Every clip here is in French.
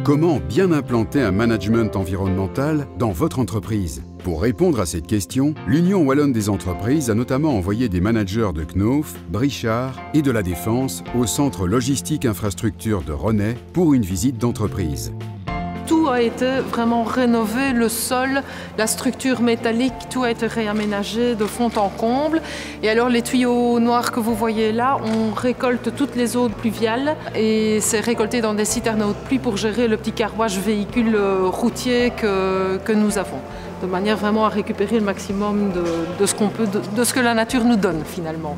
Comment bien implanter un management environnemental dans votre entreprise? Pour répondre à cette question, l'Union Wallonne des entreprises a notamment envoyé des managers de Knauf, Brichard et de la Défense au centre logistique infrastructure de Rhônay pour une visite d'entreprise. Tout a été vraiment rénové, le sol, la structure métallique, tout a été réaménagé de fond en comble. Et alors les tuyaux noirs que vous voyez là, on récolte toutes les eaux pluviales et c'est récolté dans des citernes à eau de pluie pour gérer le petit carrouage véhicule routier que nous avons. De manière vraiment à récupérer le maximum de ce qu'on peut, de ce que la nature nous donne finalement.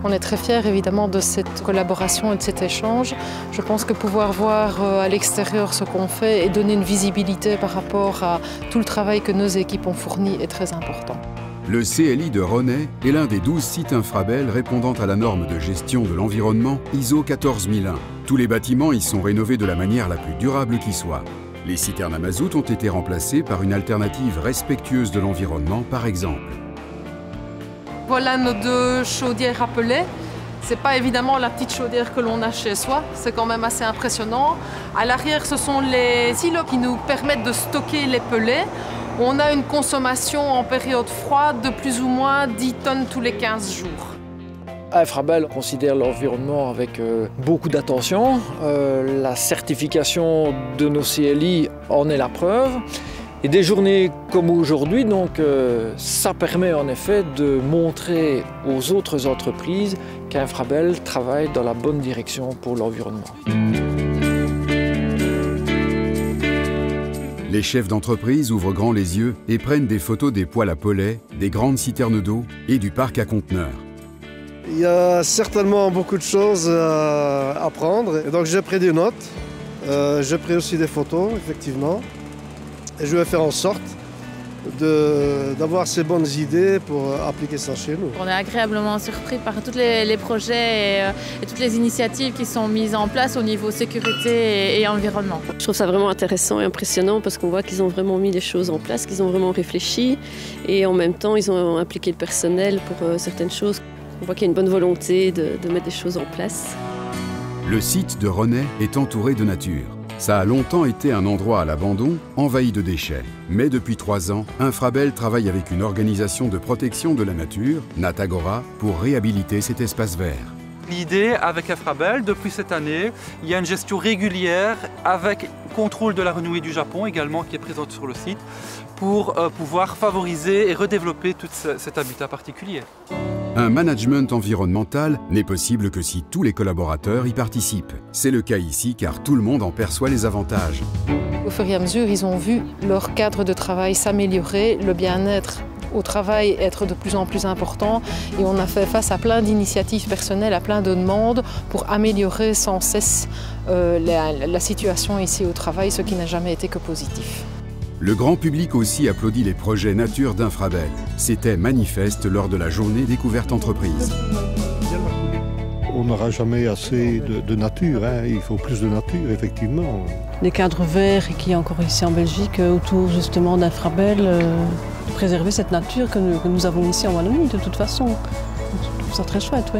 On est très fiers évidemment de cette collaboration et de cet échange. Je pense que pouvoir voir à l'extérieur ce qu'on fait et donner une visibilité par rapport à tout le travail que nos équipes ont fourni est très important. Le CLI de Rhônay est l'un des 12 sites Infrabel répondant à la norme de gestion de l'environnement ISO 14001. Tous les bâtiments y sont rénovés de la manière la plus durable qui soit. Les citernes à mazout ont été remplacées par une alternative respectueuse de l'environnement, par exemple. Voilà nos deux chaudières à pellets. C'est pas évidemment la petite chaudière que l'on a chez soi, c'est quand même assez impressionnant. À l'arrière, ce sont les silos qui nous permettent de stocker les pellets. On a une consommation en période froide de plus ou moins 10 tonnes tous les 15 jours. Infrabel considère l'environnement avec beaucoup d'attention. La certification de nos CLI en est la preuve. Et des journées comme aujourd'hui, donc, ça permet en effet de montrer aux autres entreprises qu'Infrabel travaille dans la bonne direction pour l'environnement. Les chefs d'entreprise ouvrent grand les yeux et prennent des photos des poêles à pellets, des grandes citernes d'eau et du parc à conteneurs. Il y a certainement beaucoup de choses à prendre, et donc j'ai pris des notes, j'ai pris aussi des photos, effectivement. Et je vais faire en sorte d'avoir ces bonnes idées pour appliquer ça chez nous. On est agréablement surpris par tous les projets et toutes les initiatives qui sont mises en place au niveau sécurité et environnement. Je trouve ça vraiment intéressant et impressionnant parce qu'on voit qu'ils ont vraiment mis les choses en place, qu'ils ont vraiment réfléchi et en même temps ils ont impliqué le personnel pour certaines choses. On voit qu'il y a une bonne volonté de mettre des choses en place. Le site de Rhônay est entouré de nature. Ça a longtemps été un endroit à l'abandon, envahi de déchets. Mais depuis 3 ans, Infrabel travaille avec une organisation de protection de la nature, Natagora, pour réhabiliter cet espace vert. L'idée avec Infrabel, depuis cette année, il y a une gestion régulière avec contrôle de la renouée du Japon également qui est présente sur le site pour pouvoir favoriser et redévelopper tout cet habitat particulier. Un management environnemental n'est possible que si tous les collaborateurs y participent. C'est le cas ici car tout le monde en perçoit les avantages. Au fur et à mesure, ils ont vu leur cadre de travail s'améliorer, le bien-être au travail être de plus en plus important et on a fait face à plein d'initiatives personnelles, à plein de demandes pour améliorer sans cesse la situation ici au travail, ce qui n'a jamais été que positif. Le grand public aussi applaudit les projets nature d'Infrabel. C'était manifeste lors de la journée découverte entreprise. On n'aura jamais assez de nature, hein. Il faut plus de nature, effectivement. Les cadres verts qu'il y a encore ici en Belgique, autour justement d'Infrabel, préserver cette nature que nous avons ici en Wallonie de toute façon. Je trouve ça très chouette, oui.